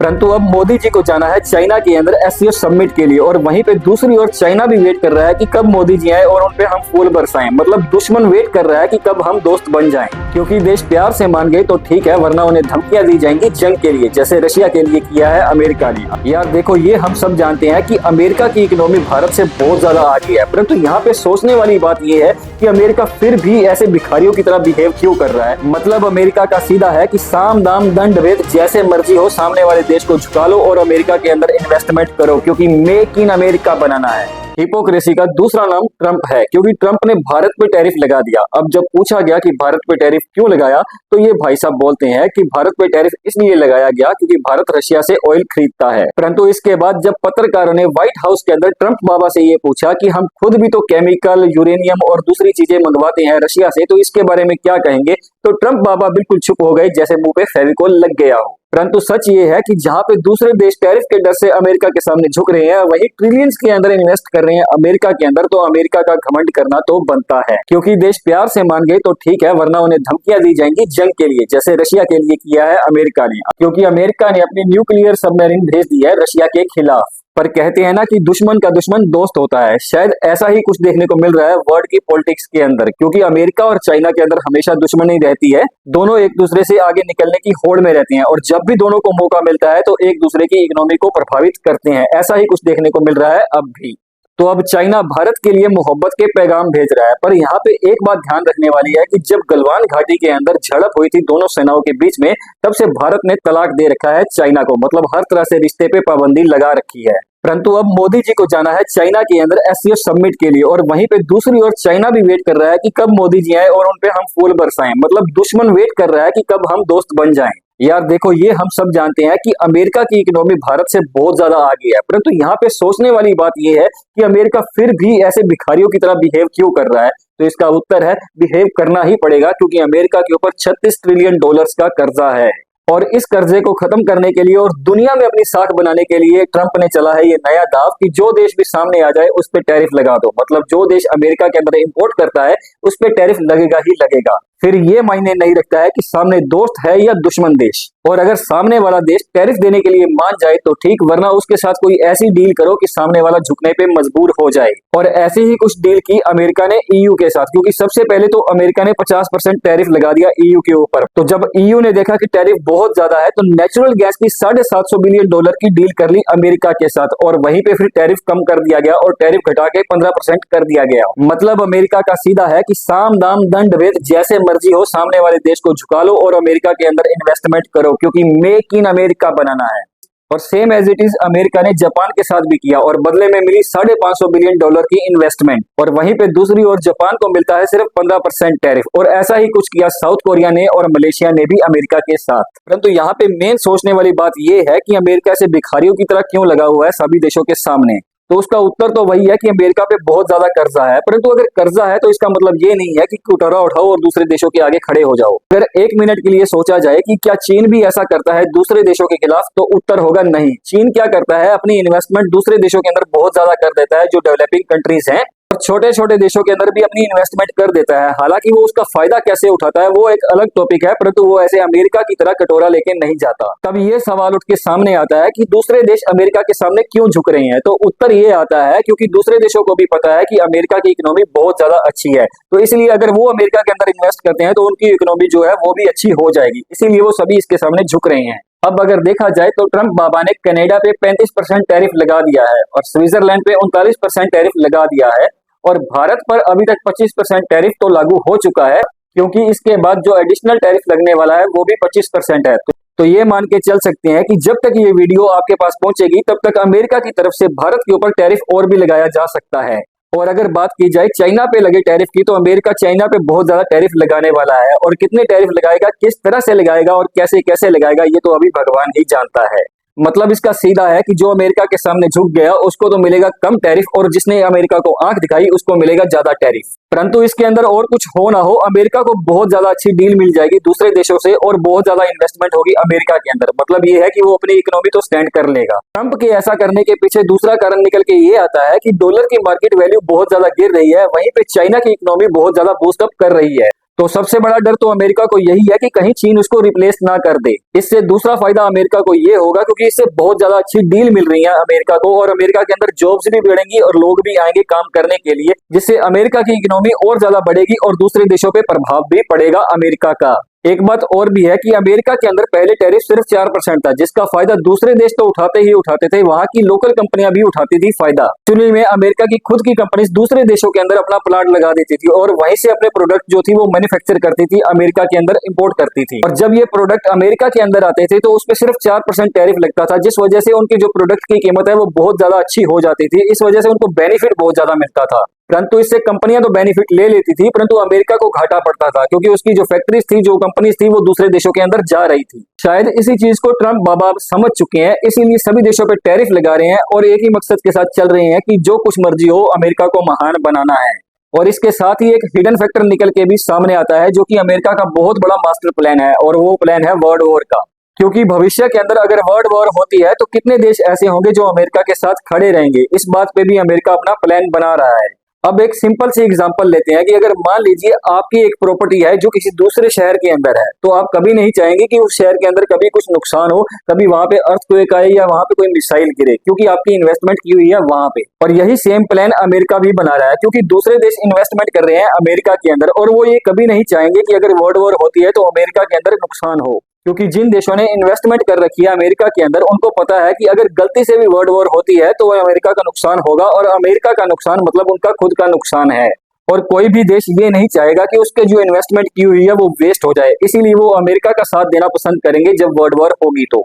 परंतु अब मोदी जी को जाना है चाइना के अंदर एससीओ समिट के लिए, और वहीं पे दूसरी ओर चाइना भी वेट कर रहा है कि कब मोदी जी आए और उन पे हम फूल बरसाएं। मतलब दुश्मन वेट कर रहा है कि कब हम दोस्त बन जाएं, क्योंकि देश प्यार से मान गए तो ठीक है, वरना उन्हें धमकियां दी जाएंगी जंग के लिए, जैसे रशिया के लिए किया है अमेरिका ने। यार देखो, ये हम सब जानते हैं कि अमेरिका की इकोनॉमी भारत से बहुत ज्यादा आगे है, परंतु यहाँ पे सोचने वाली बात ये है कि अमेरिका फिर भी ऐसे भिखारियों की तरह बिहेव क्यों कर रहा है। मतलब अमेरिका का सीधा है कि साम दाम दंड भेद, जैसे मर्जी हो सामने वाले देश को झुका लो और अमेरिका के अंदर इन्वेस्टमेंट करो, क्योंकि मेक इन अमेरिका बनाना है। हिपोक्रेसी का दूसरा नाम ट्रंप है, क्योंकि ट्रंप ने भारत पे टैरिफ लगा दिया। अब जब पूछा गया कि भारत पे टैरिफ क्यों लगाया, तो ये भाई साहब बोलते हैं कि भारत पे टैरिफ इसलिए लगाया गया क्योंकि भारत रशिया से ऑयल खरीदता है। परंतु इसके बाद जब पत्रकारों ने व्हाइट हाउस के अंदर ट्रंप बाबा से ये पूछा कि हम खुद भी तो केमिकल, यूरेनियम और दूसरी चीजें मंगवाते हैं रशिया से, तो इसके बारे में क्या कहेंगे, तो ट्रंप बाबा बिल्कुल चुप हो गए, जैसे मुंह पे फेविकोल लग गया हो। परंतु सच ये है कि जहां पे दूसरे देश टैरिफ के डर से अमेरिका के सामने झुक रहे हैं, वही ट्रिलियंस के अंदर इन्वेस्ट कर रहे हैं अमेरिका के अंदर, तो अमेरिका का घमंड करना तो बनता है, क्योंकि देश प्यार से मान गए तो ठीक है, वरना उन्हें धमकियां दी जाएंगी जंग के लिए, जैसे रशिया के लिए किया है अमेरिका ने। क्योंकि अमेरिका ने अपनी न्यूक्लियर सबमरीन भेज दी है रशिया के खिलाफ। पर कहते हैं ना कि दुश्मन का दुश्मन दोस्त होता है, शायद ऐसा ही कुछ देखने को मिल रहा है वर्ल्ड की पॉलिटिक्स के अंदर, क्योंकि अमेरिका और चाइना के अंदर हमेशा दुश्मनी रहती है। दोनों एक दूसरे से आगे निकलने की होड़ में रहते हैं, और जब भी दोनों को मौका मिलता है तो एक दूसरे की इकोनॉमी को प्रभावित करते हैं। ऐसा ही कुछ देखने को मिल रहा है अब भी। तो अब चाइना भारत के लिए मोहब्बत के पैगाम भेज रहा है, पर यहाँ पे एक बात ध्यान रखने वाली है कि जब गलवान घाटी के अंदर झड़प हुई थी दोनों सेनाओं के बीच में, तब से भारत ने तलाक दे रखा है चाइना को, मतलब हर तरह से रिश्ते पे पाबंदी लगा रखी है। परंतु अब मोदी जी को जाना है चाइना के अंदर एससीओ समिट के लिए, और वहीं पे दूसरी ओर चाइना भी वेट कर रहा है कि कब मोदी जी आए और उन पे हम फूल बरसाएं। मतलब दुश्मन वेट कर रहा है कि कब हम दोस्त बन जाएं। यार देखो, ये हम सब जानते हैं कि अमेरिका की इकोनॉमी भारत से बहुत ज्यादा आगे है, परंतु यहाँ पे सोचने वाली बात ये है कि अमेरिका फिर भी ऐसे भिखारियों की तरह बिहेव क्यों कर रहा है। तो इसका उत्तर है, बिहेव करना ही पड़ेगा, क्योंकि अमेरिका के ऊपर $36 ट्रिलियन का कर्जा है, और इस कर्जे को खत्म करने के लिए और दुनिया में अपनी साख बनाने के लिए ट्रंप ने चला है ये नया दाव कि जो देश भी सामने आ जाए उस पर टैरिफ लगा दो। मतलब जो देश अमेरिका के अंदर इंपोर्ट करता है उस पर टैरिफ लगेगा ही लगेगा। फिर ये मायने नहीं रखता है कि सामने दोस्त है या दुश्मन देश, और अगर सामने वाला देश टैरिफ देने के लिए मान जाए तो ठीक, वरना उसके साथ कोई ऐसी डील करो कि सामने वाला झुकने पे मजबूर हो जाए। और ऐसी ही कुछ डील की अमेरिका ने ईयू के साथ, क्योंकि सबसे पहले तो अमेरिका ने 50% टैरिफ लगा दिया ईयू के ऊपर। तो जब ईयू ने देखा कि टैरिफ बहुत ज्यादा है, तो नेचुरल गैस की $750 बिलियन की डील कर ली अमेरिका के साथ, और वहीं पे फिर टैरिफ कम कर दिया गया और टैरिफ घटा के 15% कर दिया गया। मतलब अमेरिका का सीधा है कि साम दाम दंड भेद, जैसे मर्जी हो सामने वाले देश को झुका लो और अमेरिका के अंदर इन्वेस्टमेंट करो, क्योंकि मेक इन अमेरिका बनाना है। और same as it is America ने जापान के साथ भी किया, और बदले में मिली $550 बिलियन की इन्वेस्टमेंट, और वहीं पे दूसरी ओर जापान को मिलता है सिर्फ 15% टैरिफ। और ऐसा ही कुछ किया साउथ कोरिया ने और मलेशिया ने भी अमेरिका के साथ। परंतु यहाँ पे मेन सोचने वाली बात यह है कि अमेरिका से भिखारियों की तरह क्यों लगा हुआ है सभी देशों के सामने। तो उसका उत्तर तो वही है कि अमेरिका पे बहुत ज्यादा कर्जा है, परंतु अगर कर्जा है तो इसका मतलब ये नहीं है कि कुटोरा उठाओ और दूसरे देशों के आगे खड़े हो जाओ। अगर एक मिनट के लिए सोचा जाए कि क्या चीन भी ऐसा करता है दूसरे देशों के खिलाफ, तो उत्तर होगा नहीं। चीन क्या करता है, अपनी इन्वेस्टमेंट दूसरे देशों के अंदर बहुत ज्यादा कर देता है, जो डेवलपिंग कंट्रीज हैं, और छोटे छोटे देशों के अंदर भी अपनी इन्वेस्टमेंट कर देता है। हालांकि वो उसका फायदा कैसे उठाता है वो एक अलग टॉपिक है, परंतु वो ऐसे अमेरिका की तरह कटोरा लेके नहीं जाता। तब ये सवाल उठ के सामने आता है कि दूसरे देश अमेरिका के सामने क्यों झुक रहे हैं, तो उत्तर ये आता है क्योंकि दूसरे देशों को भी पता है कि अमेरिका की इकोनॉमी बहुत ज्यादा अच्छी है, तो इसलिए अगर वो अमेरिका के अंदर इन्वेस्ट करते हैं तो उनकी इकोनॉमी जो है वो भी अच्छी हो जाएगी, इसीलिए वो सभी इसके सामने झुक रहे हैं। अब अगर देखा जाए तो ट्रंप बाबा ने कनाडा पे 35% टैरिफ लगा दिया है, और स्विट्जरलैंड पे 39% टैरिफ लगा दिया है, और भारत पर अभी तक 25% टैरिफ तो लागू हो चुका है, क्योंकि इसके बाद जो एडिशनल टैरिफ लगने वाला है वो भी 25% है। तो ये मान के चल सकते हैं कि जब तक ये वीडियो आपके पास पहुंचेगी तब तक अमेरिका की तरफ से भारत के ऊपर टैरिफ और भी लगाया जा सकता है। और अगर बात की जाए चाइना पे लगे टैरिफ की, तो अमेरिका चाइना पे बहुत ज्यादा टैरिफ लगाने वाला है, और कितने टैरिफ लगाएगा, किस तरह से लगाएगा और कैसे कैसे लगाएगा, ये तो अभी भगवान ही जानता है। मतलब इसका सीधा है कि जो अमेरिका के सामने झुक गया उसको तो मिलेगा कम टैरिफ, और जिसने अमेरिका को आंख दिखाई उसको मिलेगा ज्यादा टैरिफ। परंतु इसके अंदर और कुछ हो ना हो, अमेरिका को बहुत ज्यादा अच्छी डील मिल जाएगी दूसरे देशों से, और बहुत ज्यादा इन्वेस्टमेंट होगी अमेरिका के अंदर। मतलब ये है कि वो अपनी इकोनॉमी तो स्टैंड कर लेगा। ट्रंप के ऐसा करने के पीछे दूसरा कारण निकल के ये आता है कि डॉलर की मार्केट वैल्यू बहुत ज्यादा गिर रही है, वहीं पे चाइना की इकोनॉमी बहुत ज्यादा बूस्ट अप कर रही है। तो सबसे बड़ा डर तो अमेरिका को यही है कि कहीं चीन उसको रिप्लेस ना कर दे। इससे दूसरा फायदा अमेरिका को ये होगा क्योंकि इससे बहुत ज्यादा अच्छी डील मिल रही है अमेरिका को, और अमेरिका के अंदर जॉब्स भी बढ़ेंगी और लोग भी आएंगे काम करने के लिए, जिससे अमेरिका की इकोनॉमी और ज्यादा बढ़ेगी और दूसरे देशों पे प्रभाव भी पड़ेगा अमेरिका का। एक बात और भी है कि अमेरिका के अंदर पहले टैरिफ सिर्फ 4% था, जिसका फायदा दूसरे देश तो उठाते ही उठाते थे, वहां की लोकल कंपनियां भी उठाती थी फायदा। एक्चुअली में अमेरिका की खुद की कंपनीज दूसरे देशों के अंदर अपना प्लांट लगा देती थी और वहीं से अपने प्रोडक्ट जो थी वो मैन्युफैक्चर करती थी, अमेरिका के अंदर इंपोर्ट करती थी। और जब ये प्रोडक्ट अमेरिका के अंदर आते थे तो उसपे सिर्फ 4% टैरिफ लगता था, जिस वजह से उनकी जो प्रोडक्ट की कीमत है वो बहुत ज्यादा अच्छी हो जाती थी। इस वजह से उनको बेनिफिट बहुत ज्यादा मिलता था। परंतु इससे कंपनियां तो बेनिफिट ले लेती थी, परंतु अमेरिका को घाटा पड़ता था क्योंकि उसकी जो फैक्ट्रीज थी, जो कंपनीज थी, वो दूसरे देशों के अंदर जा रही थी। शायद इसी चीज को ट्रंप बाबा समझ चुके हैं, इसीलिए सभी देशों पे टैरिफ लगा रहे हैं और एक ही मकसद के साथ चल रहे हैं कि जो कुछ मर्जी हो अमेरिका को महान बनाना है। और इसके साथ ही एक हिडन फैक्टर निकल के भी सामने आता है जो कि अमेरिका का बहुत बड़ा मास्टर प्लान है, और वो प्लान है वर्ल्ड वॉर का। क्योंकि भविष्य के अंदर अगर वर्ल्ड वॉर होती है तो कितने देश ऐसे होंगे जो अमेरिका के साथ खड़े रहेंगे, इस बात पे भी अमेरिका अपना प्लान बना रहा है। अब एक सिंपल सी एग्जांपल लेते हैं कि अगर मान लीजिए आपकी एक प्रॉपर्टी है जो किसी दूसरे शहर के अंदर है, तो आप कभी नहीं चाहेंगे कि उस शहर के अंदर कभी कुछ नुकसान हो, कभी वहां पे अर्थक्वेक आए या वहां पे कोई मिसाइल गिरे, क्योंकि आपकी इन्वेस्टमेंट की हुई है वहां पे। और यही सेम प्लान अमेरिका भी बना रहा है क्योंकि दूसरे देश इन्वेस्टमेंट कर रहे हैं अमेरिका के अंदर, और वो ये कभी नहीं चाहेंगे कि अगर वर्ल्ड वॉर होती है तो अमेरिका के अंदर नुकसान हो। क्योंकि जिन देशों ने इन्वेस्टमेंट कर रखी है अमेरिका के अंदर, उनको पता है कि अगर गलती से भी वर्ल्ड वॉर होती है तो वह अमेरिका का नुकसान होगा, और अमेरिका का नुकसान मतलब उनका खुद का नुकसान है। और कोई भी देश ये नहीं चाहेगा कि उसके जो इन्वेस्टमेंट की हुई है वो वेस्ट हो जाए, इसीलिए वो अमेरिका का साथ देना पसंद करेंगे जब वर्ल्ड वॉर होगी तो।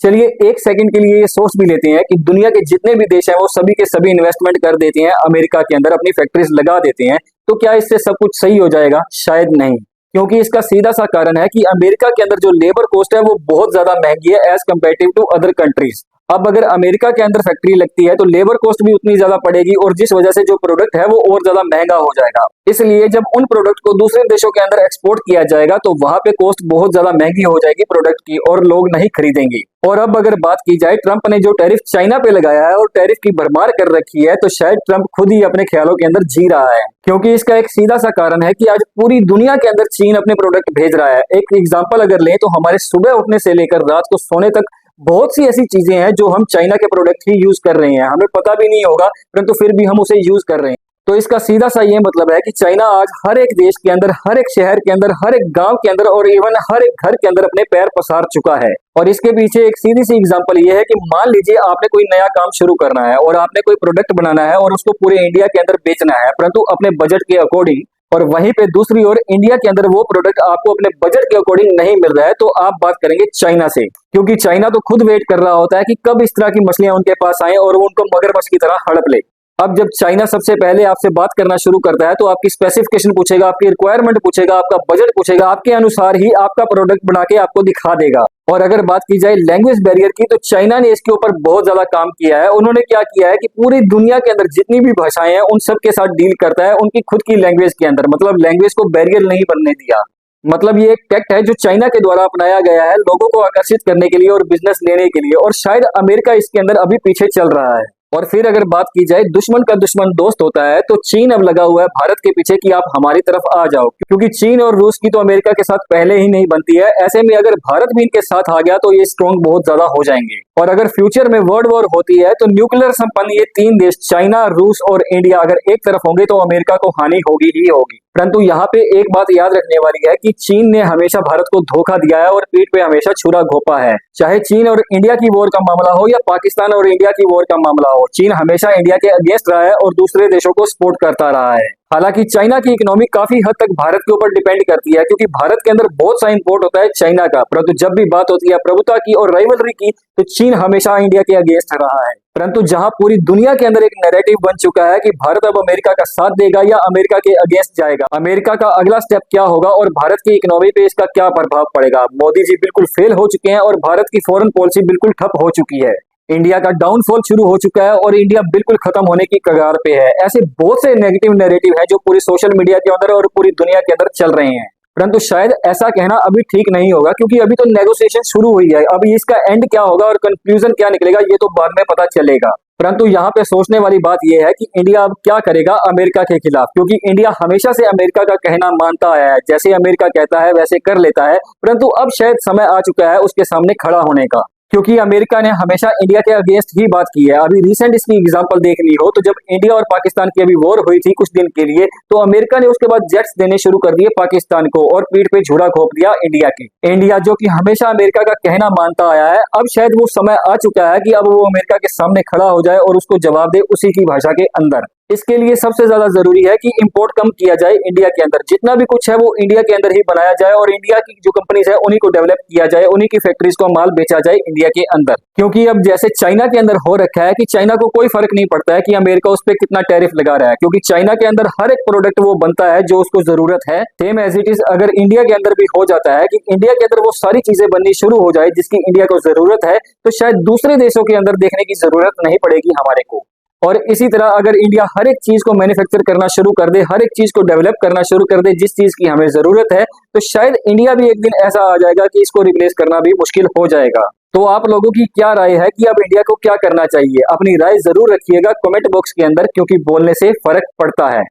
चलिए एक सेकंड के लिए ये सोच भी लेते हैं कि दुनिया के जितने भी देश हैं वो सभी के सभी इन्वेस्टमेंट कर देते हैं अमेरिका के अंदर, अपनी फैक्ट्रीज लगा देते हैं, तो क्या इससे सब कुछ सही हो जाएगा? शायद नहीं। क्योंकि इसका सीधा सा कारण है कि अमेरिका के अंदर जो लेबर कॉस्ट है वो बहुत ज्यादा महंगी है as comparative to other countries. अब अगर अमेरिका के अंदर फैक्ट्री लगती है तो लेबर कॉस्ट भी उतनी ज्यादा पड़ेगी, और जिस वजह से जो प्रोडक्ट है वो और ज्यादा महंगा हो जाएगा। इसलिए जब उन प्रोडक्ट को दूसरे देशों के अंदर एक्सपोर्ट किया जाएगा तो वहां पे कॉस्ट बहुत ज्यादा महंगी हो जाएगी प्रोडक्ट की, और लोग नहीं खरीदेंगे। और अब अगर बात की जाए ट्रंप ने जो टैरिफ चाइना पे लगाया है और टैरिफ की भरमार कर रखी है, तो शायद ट्रंप खुद ही अपने ख्यालों के अंदर जी रहा है। क्योंकि इसका एक सीधा सा कारण है कि आज पूरी दुनिया के अंदर चीन अपने प्रोडक्ट भेज रहा है। एक एग्जांपल अगर लें तो हमारे सुबह उठने से लेकर रात को सोने तक बहुत सी ऐसी चीजें हैं जो हम चाइना के प्रोडक्ट ही यूज कर रहे हैं, हमें पता भी नहीं होगा, परंतु फिर भी हम उसे यूज कर रहे हैं। तो इसका सीधा सा ये मतलब है कि चाइना आज हर एक देश के अंदर, हर एक शहर के अंदर, हर एक गांव के अंदर और इवन हर एक घर के अंदर अपने पैर पसार चुका है। और इसके पीछे एक सीधी सी एग्जांपल ये है कि मान लीजिए आपने कोई नया काम शुरू करना है और आपने कोई प्रोडक्ट बनाना है और उसको पूरे इंडिया के अंदर बेचना है, परंतु अपने बजट के अकॉर्डिंग, और वहीं पे दूसरी ओर इंडिया के अंदर वो प्रोडक्ट आपको अपने बजट के अकॉर्डिंग नहीं मिल रहा है, तो आप बात करेंगे चाइना से। क्योंकि चाइना तो खुद वेट कर रहा होता है कि कब इस तरह की मछलियां उनके पास आए और वो उनको मगरमच्छ की तरह हड़प ले। अब जब चाइना सबसे पहले आपसे बात करना शुरू करता है तो आपकी स्पेसिफिकेशन पूछेगा, आपकी रिक्वायरमेंट पूछेगा, आपका बजट पूछेगा, आपके अनुसार ही आपका प्रोडक्ट बना के आपको दिखा देगा। और अगर बात की जाए लैंग्वेज बैरियर की, तो चाइना ने इसके ऊपर बहुत ज्यादा काम किया है। उन्होंने क्या किया है कि पूरी दुनिया के अंदर जितनी भी भाषाएं हैं उन सब के साथ डील करता है उनकी खुद की लैंग्वेज के अंदर, मतलब लैंग्वेज को बैरियर नहीं बनने दिया। मतलब ये एक टैक्ट है जो चाइना के द्वारा अपनाया गया है लोगों को आकर्षित करने के लिए और बिजनेस लेने के लिए, और शायद अमेरिका इसके अंदर अभी पीछे चल रहा है। और फिर अगर बात की जाए दुश्मन का दुश्मन दोस्त होता है, तो चीन अब लगा हुआ है भारत के पीछे कि आप हमारी तरफ आ जाओ, क्योंकि चीन और रूस की तो अमेरिका के साथ पहले ही नहीं बनती है। ऐसे में अगर भारत भी इनके साथ आ गया तो ये स्ट्रॉन्ग बहुत ज्यादा हो जाएंगे। और अगर फ्यूचर में वर्ल्ड वॉर होती है तो न्यूक्लियर संपन्न ये तीन देश चाइना, रूस और इंडिया अगर एक तरफ होंगे तो अमेरिका को हानि होगी ही होगी। परंतु यहाँ पे एक बात याद रखने वाली है कि चीन ने हमेशा भारत को धोखा दिया है और पीठ पे हमेशा छुरा घोंपा है। चाहे चीन और इंडिया की वॉर का मामला हो या पाकिस्तान और इंडिया की वॉर का मामला हो, चीन हमेशा इंडिया के अगेंस्ट रहा है और दूसरे देशों को सपोर्ट करता रहा है। हालांकि चाइना की इकोनॉमी काफी हद तक भारत के ऊपर डिपेंड करती है, क्योंकि भारत के अंदर बहुत सा इंपोर्ट होता है चाइना का, परंतु जब भी बात होती है प्रभुता की और राइवलरी की, तो चीन हमेशा इंडिया के अगेंस्ट रहा है। परंतु जहां पूरी दुनिया के अंदर एक नैरेटिव बन चुका है कि भारत अब अमेरिका का साथ देगा या अमेरिका के अगेंस्ट जाएगा, अमेरिका का अगला स्टेप क्या होगा और भारत की इकोनॉमी पे इसका क्या प्रभाव पड़ेगा, मोदी जी बिल्कुल फेल हो चुके हैं और भारत की फॉरेन पॉलिसी बिल्कुल ठप हो चुकी है। इंडिया का डाउनफॉल शुरू हो चुका है और इंडिया बिल्कुल खत्म होने की कगार पे है। ऐसे बहुत से नेगेटिव नैरेटिव हैं जो पूरी सोशल मीडिया के अंदर और पूरी दुनिया के अंदर चल रहे हैं, परंतु शायद ऐसा कहना अभी ठीक नहीं होगा, क्योंकि अभी तो नेगोशिएशन शुरू हुई है। अभी इसका एंड क्या होगा और कंक्लूजन क्या निकलेगा ये तो बाद में पता चलेगा। परंतु यहाँ पे सोचने वाली बात यह है कि इंडिया अब क्या करेगा अमेरिका के खिलाफ, क्योंकि इंडिया हमेशा से अमेरिका का कहना मानता आया है, जैसे अमेरिका कहता है वैसे कर लेता है। परंतु अब शायद समय आ चुका है उसके सामने खड़ा होने का, क्योंकि अमेरिका ने हमेशा इंडिया के अगेंस्ट ही बात की है। अभी रिसेंट इसकी एग्जांपल देखनी हो तो जब इंडिया और पाकिस्तान की अभी वॉर हुई थी कुछ दिन के लिए, तो अमेरिका ने उसके बाद जेट्स देने शुरू कर दिए पाकिस्तान को और पीठ पे छुरा घोंप दिया इंडिया की। इंडिया जो कि हमेशा अमेरिका का कहना मानता आया है, अब शायद वो समय आ चुका है कि अब वो अमेरिका के सामने खड़ा हो जाए और उसको जवाब दे उसी की भाषा के अंदर। इसके लिए सबसे ज्यादा जरूरी है कि इंपोर्ट कम किया जाए इंडिया के अंदर, जितना भी कुछ है वो इंडिया के अंदर ही बनाया जाए और इंडिया की जो कंपनीज है उन्हीं को डेवलप किया जाए, उन्हीं की फैक्ट्रीज को माल बेचा जाए इंडिया के अंदर। क्योंकि अब जैसे चाइना के अंदर हो रखा है कि चाइना को कोई फर्क नहीं पड़ता है कि अमेरिका उस पर कितना टैरिफ लगा रहा है, क्योंकि चाइना के अंदर हर एक प्रोडक्ट वो बनता है जो उसको जरूरत है। सेम एज इट इज अगर इंडिया के अंदर भी हो जाता है कि इंडिया के अंदर वो सारी चीजें बननी शुरू हो जाए जिसकी इंडिया को जरूरत है, तो शायद दूसरे देशों के अंदर देखने की जरूरत नहीं पड़ेगी हमारे को। और इसी तरह अगर इंडिया हर एक चीज को मैन्युफैक्चर करना शुरू कर दे, हर एक चीज को डेवलप करना शुरू कर दे जिस चीज की हमें जरूरत है, तो शायद इंडिया भी एक दिन ऐसा आ जाएगा कि इसको रिप्लेस करना भी मुश्किल हो जाएगा। तो आप लोगों की क्या राय है कि अब इंडिया को क्या करना चाहिए? अपनी राय जरूर रखिएगा कमेंट बॉक्स के अंदर, क्योंकि बोलने से फर्क पड़ता है।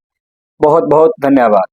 बहुत बहुत धन्यवाद।